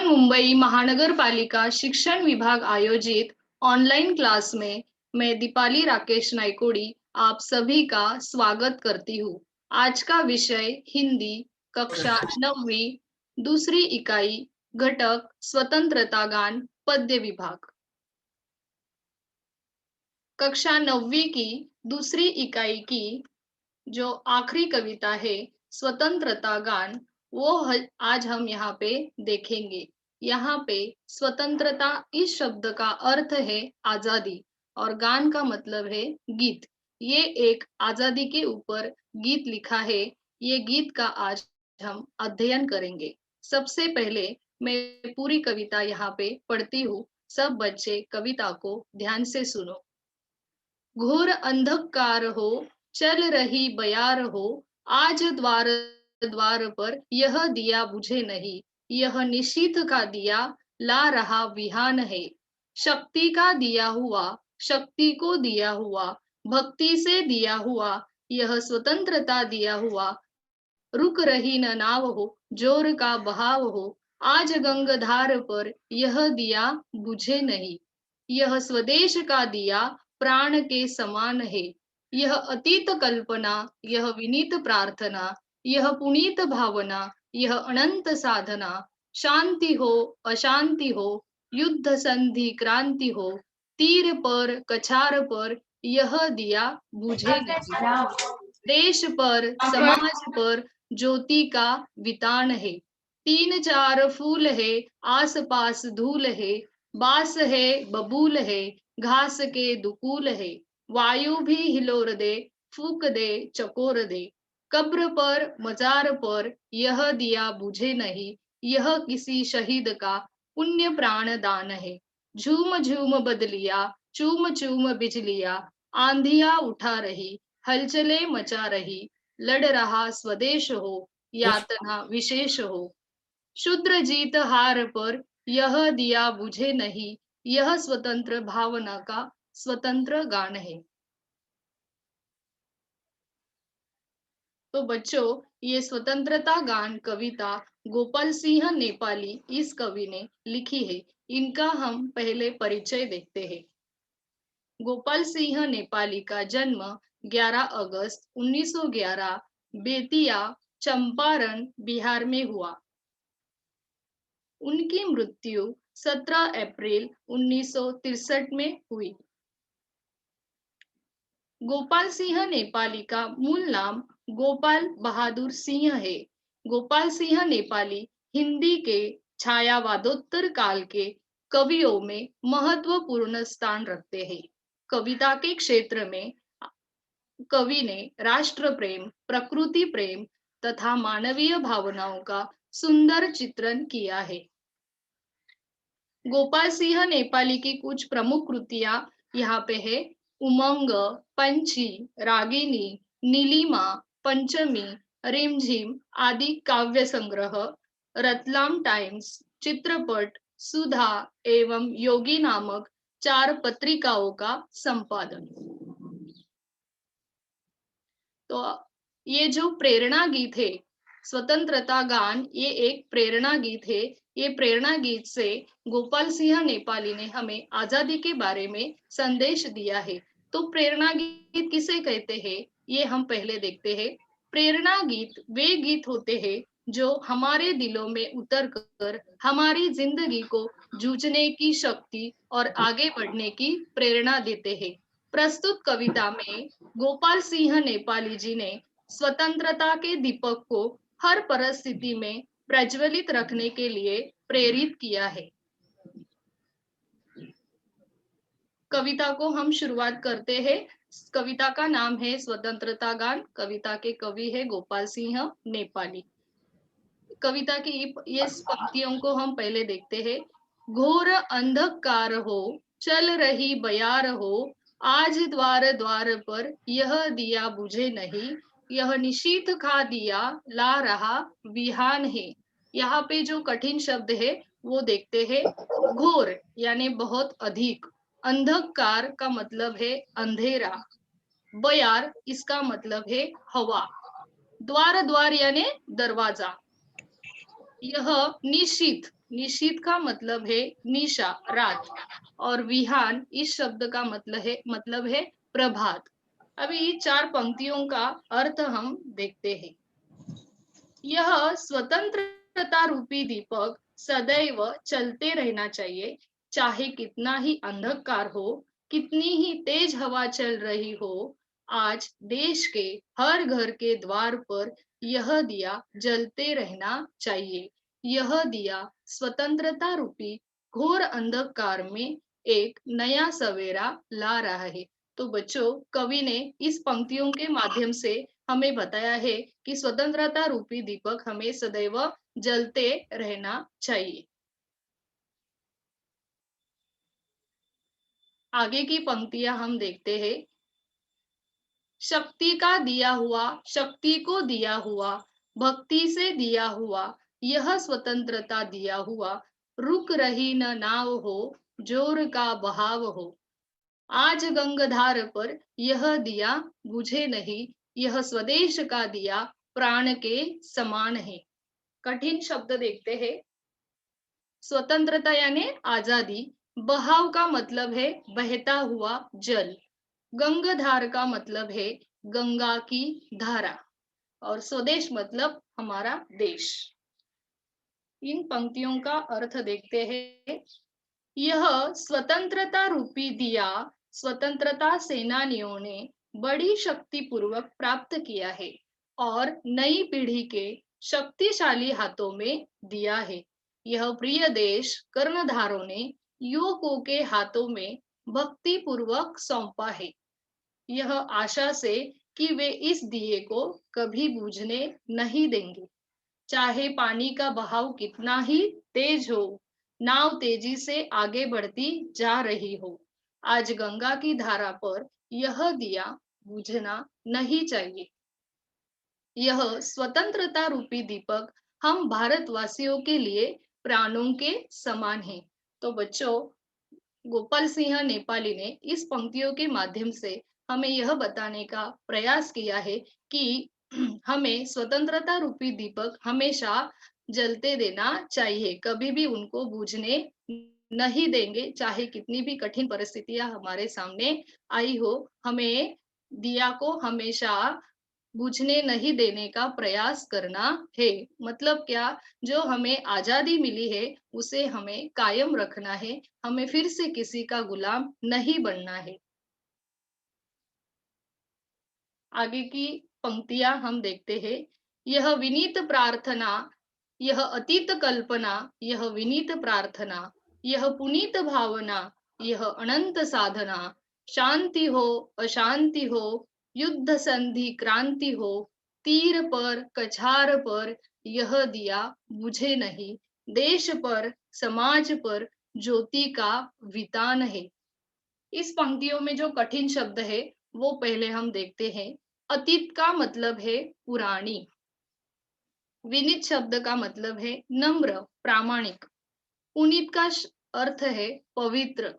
मुंबई महानगर पालिका शिक्षण विभाग आयोजित ऑनलाइन क्लास में मैं दीपाली राकेश नायकोड़ी आप सभी का स्वागत करती हूँ। आज का विषय हिंदी कक्षा 9वीं दूसरी इकाई घटक स्वतंत्रता गान पद्य विभाग। कक्षा 9वीं की दूसरी इकाई की जो आखिरी कविता है स्वतंत्रता गान, वो आज हम यहाँ पे देखेंगे। यहाँ पे स्वतंत्रता इस शब्द का अर्थ है आजादी और गान का मतलब है गीत। ये एक आजादी के ऊपर गीत लिखा है। ये गीत का आज हम अध्ययन करेंगे। सबसे पहले मैं पूरी कविता यहाँ पे पढ़ती हूँ। सब बच्चे कविता को ध्यान से सुनो। घोर अंधकार हो, चल रही बयार हो, आज द्वार द्वार पर यह दिया बुझे नहीं, यह निशीथ का दिया ला रहा विहान है। शक्ति का दिया हुआ, शक्ति को दिया हुआ, भक्ति से दिया हुआ, यह स्वतंत्रता दिया हुआ। रुक रही न नाव हो, जोर का बहाव हो, आज गंगाधार पर यह दिया बुझे नहीं। यह स्वदेश का दिया प्राण के समान है। यह अतीत कल्पना, यह विनीत प्रार्थना, यह पुनीत भावना, यह अनंत साधना। शांति हो अशांति हो, युद्ध संधि क्रांति हो, तीर पर कछार पर यह दिया बुझे नहीं। देश पर समाज पर ज्योति का वितान है। तीन चार फूल है, आस पास धूल है, बास है बबूल है, घास के दुकूल है। वायु भी हिलोर दे, फूक दे चकोर दे। कब्र पर मजार पर यह दिया बुझे नहीं, यह किसी शहीद का पुण्य प्राण दान है। झूम झूम बदलिया, चूम चूम बिजलिया, आंधिया उठा रही, हलचले मचा रही। लड़ रहा स्वदेश हो, यातना विशेष हो। शूद्र जीत हार पर यह दिया बुझे नहीं, यह स्वतंत्र भावना का स्वतंत्र गान है। तो बच्चों, ये स्वतंत्रता गान कविता गोपाल सिंह नेपाली इस कवि ने लिखी है। इनका हम पहले परिचय देखते हैं। गोपाल सिंह नेपाली का जन्म 11 अगस्त 1911 बेतिया चंपारण बिहार में हुआ। उनकी मृत्यु 17 अप्रैल 1963 में हुई। गोपाल सिंह नेपाली का मूल नाम गोपाल बहादुर सिंह है। गोपाल सिंह नेपाली हिंदी के छायावादोत्तर काल के कवियों में महत्वपूर्ण स्थान रखते हैं। कविता के क्षेत्र में कवि ने राष्ट्र प्रेम, प्रकृति प्रेम तथा मानवीय भावनाओं का सुंदर चित्रण किया है। गोपाल सिंह नेपाली की कुछ प्रमुख कृतियां यहाँ पे है। उमंग, पंची, रागिनी, नीलिमा, पंचमी, रिमझिम आदि काव्य संग्रह, रतलाम टाइम्स, चित्रपट, सुधा एवं योगी नामक 4 पत्रिकाओं का संपादन। तो ये जो प्रेरणा गीत है स्वतंत्रता गान, ये एक प्रेरणा गीत है। ये प्रेरणा गीत से गोपाल सिंह नेपाली ने हमें आजादी के बारे में संदेश दिया है। तो प्रेरणा गीत किसे कहते हैं, ये हम पहले देखते हैं। प्रेरणा गीत वे गीत होते हैं जो हमारे दिलों में उतर कर हमारी जिंदगी को जूझने की शक्ति और आगे बढ़ने की प्रेरणा देते हैं। प्रस्तुत कविता में गोपाल सिंह नेपाली जी ने स्वतंत्रता के दीपक को हर परिस्थिति में प्रज्वलित रखने के लिए प्रेरित किया है। कविता को हम शुरुआत करते हैं। कविता का नाम है स्वतंत्रता गान। कविता के कवि है गोपाल सिंह नेपाली। कविता की ये पंक्तियों को हम पहले देखते हैं। घोर अंधकार हो, चल रही बयार हो, आज द्वार द्वार पर यह दिया बुझे नहीं, यह निशीथ खा दिया ला रहा विहान है। यहाँ पे जो कठिन शब्द है वो देखते हैं। घोर यानी बहुत अधिक, अंधकार का मतलब है अंधेरा, बयार इसका मतलब है हवा, द्वार द्वार यानी दरवाजा, यह निशीथ, निशीथ का मतलब है निशा रात, और विहान इस शब्द का मतलब है प्रभात। अभी चार पंक्तियों का अर्थ हम देखते हैं। यह स्वतंत्रता रूपी दीपक सदैव चलते रहना चाहिए, चाहे कितना ही अंधकार हो, कितनी ही तेज हवा चल रही हो। आज देश के हर घर के द्वार पर यह दिया जलते रहना चाहिए। यह दिया स्वतंत्रता रूपी घोर अंधकार में एक नया सवेरा ला रहा है। तो बच्चों, कवि ने इस पंक्तियों के माध्यम से हमें बताया है कि स्वतंत्रता रूपी दीपक हमें सदैव जलते रहना चाहिए। आगे की पंक्तियां हम देखते हैं। शक्ति का दिया हुआ, शक्ति को दिया हुआ, भक्ति से दिया हुआ, यह स्वतंत्रता दिया हुआ, रुक रही न नाव हो, जोर का बहाव हो। आज गंगाधार पर यह दिया बुझे नहीं, यह स्वदेश का दिया प्राण के समान है। कठिन शब्द देखते हैं। स्वतंत्रता यानी आजादी, बहाव का मतलब है बहता हुआ जल, गंगाधार का मतलब है गंगा की धारा, और स्वदेश मतलब हमारा देश। इन पंक्तियों का अर्थ देखते हैं। यह स्वतंत्रता रूपी दिया स्वतंत्रता सेनानियों ने बड़ी शक्ति पूर्वक प्राप्त किया है और नई पीढ़ी के शक्तिशाली हाथों में दिया है। यह प्रिय देश कर्णधारों ने युवकों के हाथों में भक्ति पूर्वक सौंपा है, यह आशा से कि वे इस दिए को कभी बुझने नहीं देंगे। चाहे पानी का बहाव कितना ही तेज हो, नाव तेजी से आगे बढ़ती जा रही हो, आज गंगा की धारा पर यह दिया बुझना नहीं चाहिए। यह स्वतंत्रता रूपी दीपक हम भारतवासियों के लिए प्राणों के समान है। तो बच्चों, गोपाल सिंह नेपाली ने इस पंक्तियों के माध्यम से हमें यह बताने का प्रयास किया है कि हमें स्वतंत्रता रूपी दीपक हमेशा जलते देना चाहिए, कभी भी उनको बुझने नहीं देंगे। चाहे कितनी भी कठिन परिस्थितियां हमारे सामने आई हो, हमें दिया को हमेशा बुझने नहीं देने का प्रयास करना है। मतलब क्या, जो हमें आजादी मिली है उसे हमें कायम रखना है, हमें फिर से किसी का गुलाम नहीं बनना है। आगे की पंक्तियां हम देखते हैं। यह विनीत प्रार्थना, यह अतीत कल्पना, यह विनीत प्रार्थना, यह पुनीत भावना, यह अनंत साधना, शांति हो अशांति हो, युद्ध संधि क्रांति हो, तीर पर कछार पर यह दिया बुझे नहीं, देश पर समाज पर ज्योति का वितान है। इस पंक्तियों में जो कठिन शब्द है वो पहले हम देखते हैं। अतीत का मतलब है पुरानी, विनीत शब्द का मतलब है नम्र प्रामाणिक, पुनीत का अर्थ है पवित्र,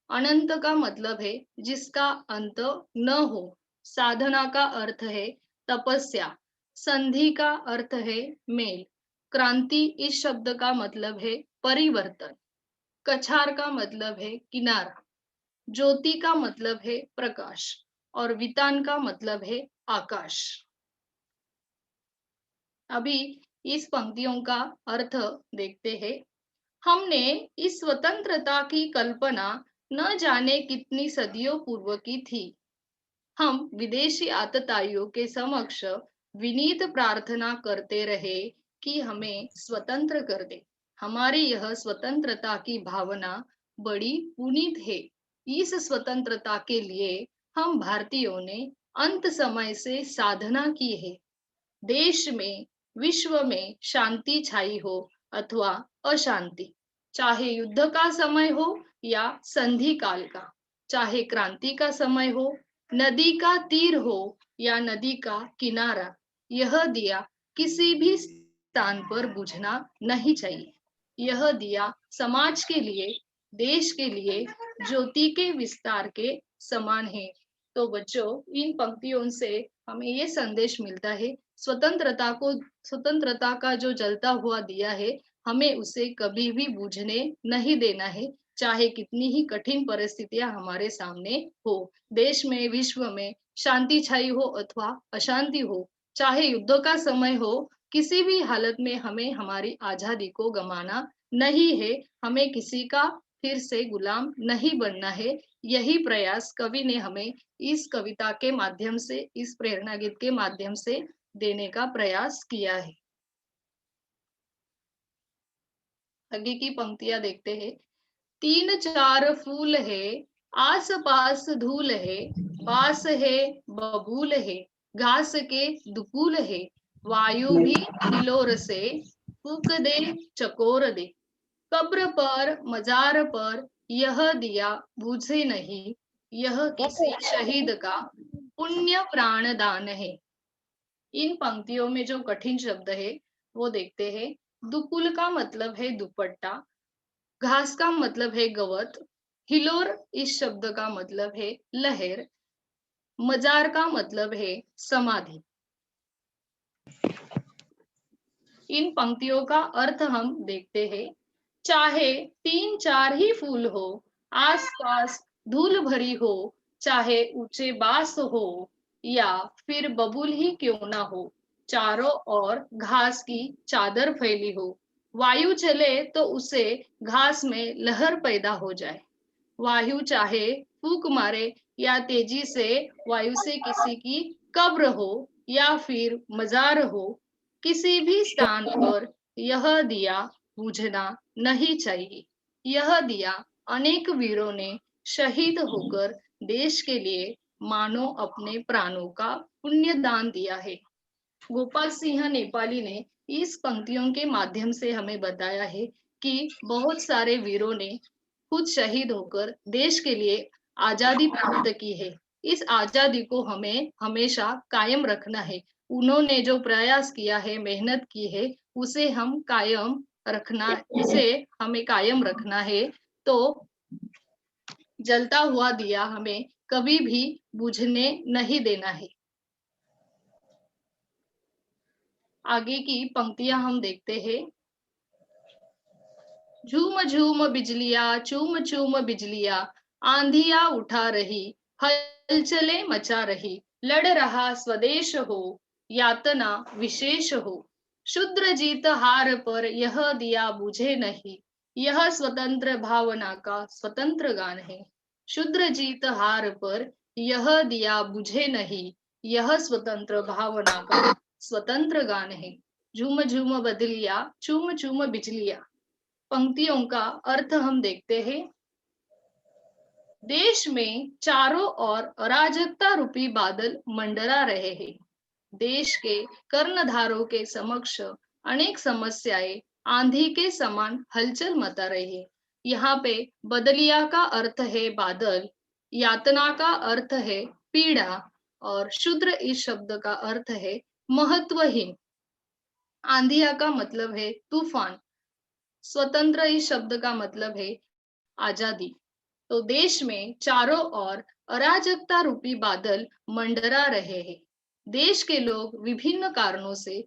अनंत का मतलब है जिसका अंत न हो, साधना का अर्थ है तपस्या, संधि का अर्थ है मेल, क्रांति इस शब्द का मतलब है परिवर्तन, कछार का मतलब है किनारा, ज्योति का मतलब है प्रकाश, और वितान का मतलब है आकाश। अभी इस पंक्तियों का अर्थ देखते हैं। हमने इस स्वतंत्रता की कल्पना न जाने कितनी सदियों पूर्व की थी। हम विदेशी आतताइयों के समक्ष विनीत प्रार्थना करते रहे कि हमें स्वतंत्र कर दे। हमारी यह स्वतंत्रता की भावना बड़ी पुनीत है। इस स्वतंत्रता के लिए हम भारतीयों ने अंत समय से साधना की है। देश में, विश्व में शांति छाई हो अथवा अशांति, चाहे युद्ध का समय हो या संधि काल का, चाहे क्रांति का समय हो, नदी का तीर हो या नदी का किनारा, यह दिया किसी भी स्थान पर बुझना नहीं चाहिए। यह दिया समाज के लिए, देश के लिए ज्योति के विस्तार के समान है। तो बच्चों, इन पंक्तियों से हमें ये संदेश मिलता है, स्वतंत्रता का जो जलता हुआ दिया है, हमें उसे कभी भी बुझने नहीं देना है, चाहे कितनी ही कठिन परिस्थितियां हमारे सामने हो। देश में, विश्व में शांति छाई हो अथवा अशांति हो, चाहे युद्ध का समय हो, किसी भी हालत में हमें हमारी आजादी को गंवाना नहीं है। हमें किसी का फिर से गुलाम नहीं बनना है। यही प्रयास कवि ने हमें इस कविता के माध्यम से, इस प्रेरणा गीत के माध्यम से देने का प्रयास किया है। आगे की पंक्तियां देखते हैं। 3-4 फूल है, आस पास धूल है, बास है, बबूल है, घास के दुकूल है, वायु भी हिलोर से फूक दे, चकोर दे, कब्र पर, मजार पर यह दिया बुझे नहीं, यह किसी शहीद का पुण्य प्राणदान है। इन पंक्तियों में जो कठिन शब्द है वो देखते हैं। दुकुल का मतलब है दुपट्टा, घास का मतलब है गवत, हिलोर इस शब्द का मतलब है लहर, मजार का मतलब है समाधि। इन पंक्तियों का अर्थ हम देखते हैं। चाहे 3-4 ही फूल हो, आसपास धूल भरी हो, चाहे ऊंचे बास हो या फिर बबूल ही क्यों ना हो, चारों ओर घास की चादर फैली हो, वायु चले तो उसे घास में लहर पैदा हो जाए, वायु चाहे फूंक मारे या तेजी से वायु से किसी की कब्र हो या फिर मजार हो, किसी भी स्थान पर यह दिया बुझना नहीं चाहिए। यह दिया अनेक वीरों ने शहीद होकर देश के लिए मानो अपने प्राणों का पुण्य दान दिया है। गोपाल सिंह नेपाली ने इस पंक्तियों के माध्यम से हमें बताया है कि बहुत सारे वीरों ने खुद शहीद होकर देश के लिए आजादी प्राप्त की है। इस आजादी को हमें हमेशा कायम रखना है। उन्होंने जो प्रयास किया है, मेहनत की है, उसे हम कायम रखना, उसे हमें कायम रखना है। तो जलता हुआ दिया हमें कभी भी बुझने नहीं देना है। आगे की पंक्तियां हम देखते हैं। झूम झूम बिजलियां, चूम चूम बिजलियां, आंधियां उठा रही, हलचले मचा रही, लड़ रहा स्वदेश हो, यातना विशेष हो, शुद्र जीत हार पर यह दिया बुझे नहीं, यह स्वतंत्र भावना का स्वतंत्र गान है। शुद्र जीत हार पर यह दिया बुझे नहीं, यह स्वतंत्र भावना का स्वतंत्र गान है। झूम झूम बदलिया, चूम चूम बिजलियां, पंक्तियों का अर्थ हम देखते हैं। देश में चारों ओर अराजकता रूपी बादल मंडरा रहे हैं। देश के कर्णधारों के समक्ष अनेक समस्याएं आंधी के समान हलचल मचा रही है। यहाँ पे बदलिया का अर्थ है बादल, यातना का अर्थ है पीड़ा और शूद्र इस शब्द का अर्थ है महत्वहीन। आंधिया का मतलब है तूफान, स्वतंत्र इस शब्द का मतलब है आजादी। तो देश में चारों ओर अराजकता रूपी बादल मंडरा रहे हैं। देश के लोग विभिन्न कारणों से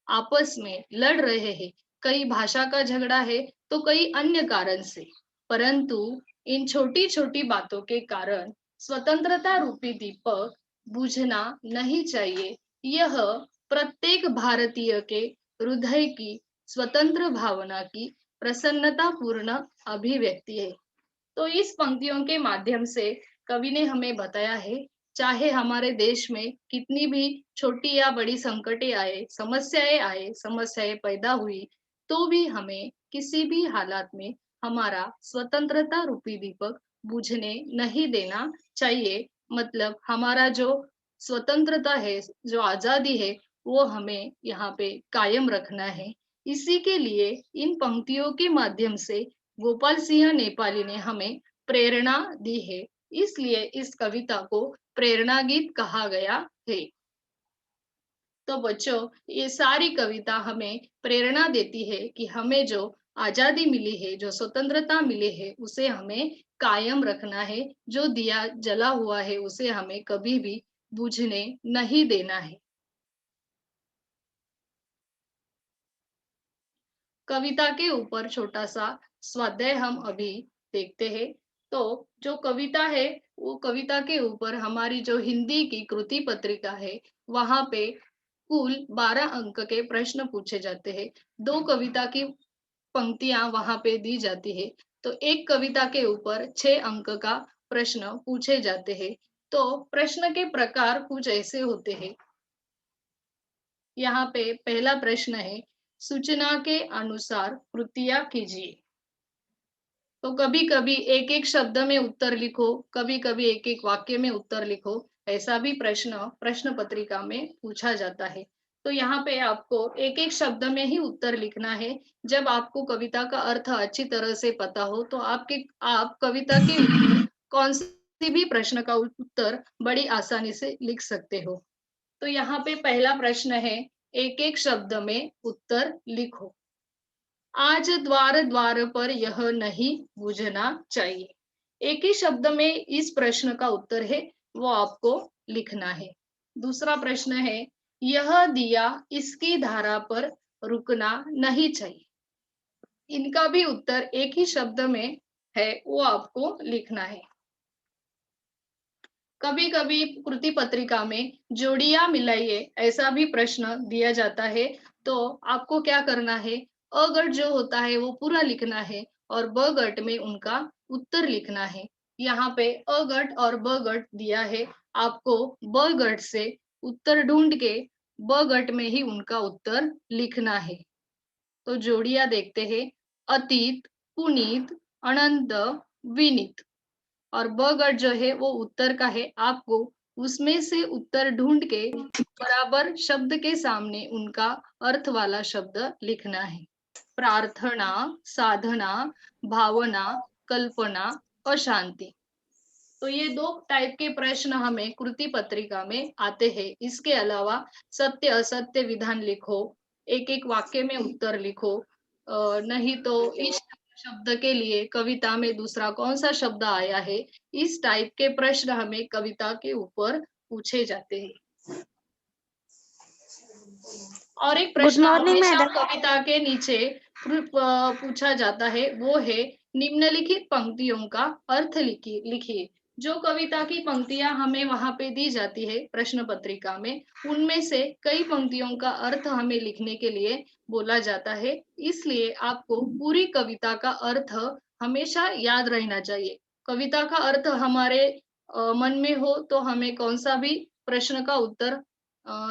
आपस में लड़ रहे हैं। कई भाषा का झगड़ा है तो कई अन्य कारण से, परंतु इन छोटी छोटी बातों के कारण स्वतंत्रता रूपी दीपक बुझना नहीं चाहिए। यह प्रत्येक भारतीय के हृदय की स्वतंत्र भावना की प्रसन्नता पूर्ण अभिव्यक्ति है। तो इस पंक्तियों के माध्यम से कवि ने हमें बताया है, चाहे हमारे देश में कितनी भी छोटी या बड़ी संकटें आए, समस्याएं पैदा हुई, तो भी हमें किसी भी हालात में हमारा स्वतंत्रता रूपी दीपक बुझने नहीं देना चाहिए। मतलब हमारा जो स्वतंत्रता है, जो आजादी है, वो हमें यहाँ पे कायम रखना है। इसी के लिए इन पंक्तियों के माध्यम से गोपाल सिंह नेपाली ने हमें प्रेरणा दी है, इसलिए इस कविता को प्रेरणा गीत कहा गया है। तो बच्चों, ये सारी कविता हमें प्रेरणा देती है कि हमें जो आजादी मिली है, जो स्वतंत्रता मिली है, उसे हमें कायम रखना है। जो दिया जला हुआ है, उसे हमें कभी भी बुझने नहीं देना है। कविता के ऊपर छोटा सा स्वाध्याय हम अभी देखते हैं। तो जो कविता है, वो कविता के ऊपर हमारी जो हिंदी की कृति पत्रिका है, वहां पे कुल 12 अंक के प्रश्न पूछे जाते हैं। 2 कविता की पंक्तियां वहां पे दी जाती है। तो एक कविता के ऊपर 6 अंक का प्रश्न पूछे जाते हैं। तो प्रश्न के प्रकार कुछ ऐसे होते हैं। यहाँ पे पहला प्रश्न है, सूचना के अनुसार कृतियां कीजिए। तो कभी कभी एक एक शब्द में उत्तर लिखो, कभी कभी एक एक वाक्य में उत्तर लिखो, ऐसा भी प्रश्न पत्रिका में पूछा जाता है। तो यहाँ पे आपको एक एक शब्द में ही उत्तर लिखना है। जब आपको कविता का अर्थ अच्छी तरह से पता हो, तो आप कविता के ऊपर कौन सी भी प्रश्न का उत्तर बड़ी आसानी से लिख सकते हो। तो यहाँ पे पहला प्रश्न है, एक एक शब्द में उत्तर लिखो। आज द्वार द्वार पर यह नहीं बुझना चाहिए। एक ही शब्द में इस प्रश्न का उत्तर है, वो आपको लिखना है। दूसरा प्रश्न है, यह दिया इसकी धारा पर रुकना नहीं चाहिए। इनका भी उत्तर एक ही शब्द में है, वो आपको लिखना है। कभी कभी कृति पत्रिका में जोड़ियां मिलाइए, ऐसा भी प्रश्न दिया जाता है। तो आपको क्या करना है, अगट जो होता है वो पूरा लिखना है और बगट में उनका उत्तर लिखना है। यहाँ पे अगट और बगट दिया है, आपको बगट से उत्तर ढूंढ के बगट में ही उनका उत्तर लिखना है। तो जोड़ियां देखते हैं, अतीत, पुनीत, अनंत, विनीत। और बगट जो है वो उत्तर का है, आपको उसमें से उत्तर ढूंढ के बराबर शब्द के सामने उनका अर्थ वाला शब्द लिखना है। प्रार्थना, साधना, भावना, कल्पना, अशांति। तो ये 2 टाइप के प्रश्न हमें कृति पत्रिका में आते हैं। इसके अलावा सत्य असत्य विधान लिखो, एक एक वाक्य में उत्तर लिखो, नहीं तो इस शब्द के लिए कविता में दूसरा कौन सा शब्द आया है, इस टाइप के प्रश्न हमें कविता के ऊपर पूछे जाते हैं। और एक गुड प्रश्न मॉर्निंग हमेशा मैडम। कविता के नीचे पूछा जाता है, वो है, निम्नलिखित पंक्तियों का अर्थ लिखिए। जो कविता की पंक्तियां हमें वहां पे दी जाती है प्रश्न पत्रिका में, उनमें से कई पंक्तियों का अर्थ हमें लिखने के लिए बोला जाता है। इसलिए आपको पूरी कविता का अर्थ हमेशा याद रहना चाहिए। कविता का अर्थ हमारे मन में हो तो हमें कौन सा भी प्रश्न का उत्तर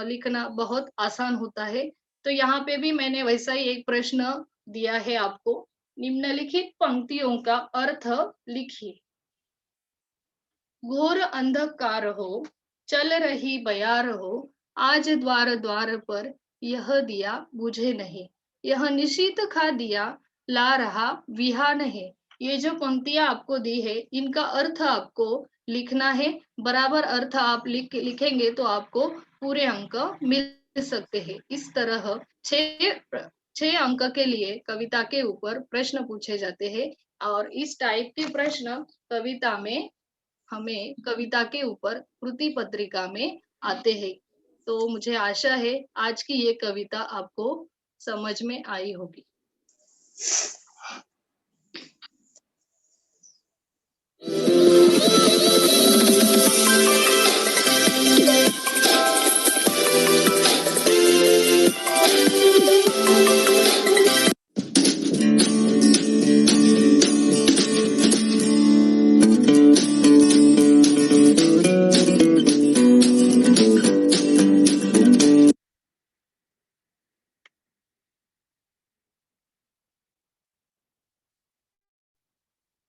लिखना बहुत आसान होता है। तो यहाँ पे भी मैंने वैसा ही एक प्रश्न दिया है आपको, निम्नलिखित पंक्तियों का अर्थ लिखिए। घोर अंधकार हो, चल रही बयार हो, आज द्वार द्वार पर यह दिया बुझे नहीं, यह निशीथ खा दिया ला रहा विहान है। ये जो पंक्तियां आपको दी है, इनका अर्थ आपको लिखना है। बराबर अर्थ आप लिखेंगे तो आपको पूरे अंक मिल सकते हैं। इस तरह 6 अंक के लिए कविता के ऊपर प्रश्न पूछे जाते हैं। और इस टाइप के प्रश्न कविता में हमें कविता के ऊपर कृति पत्रिका में आते हैं। तो मुझे आशा है आज की ये कविता आपको समझ में आई होगी।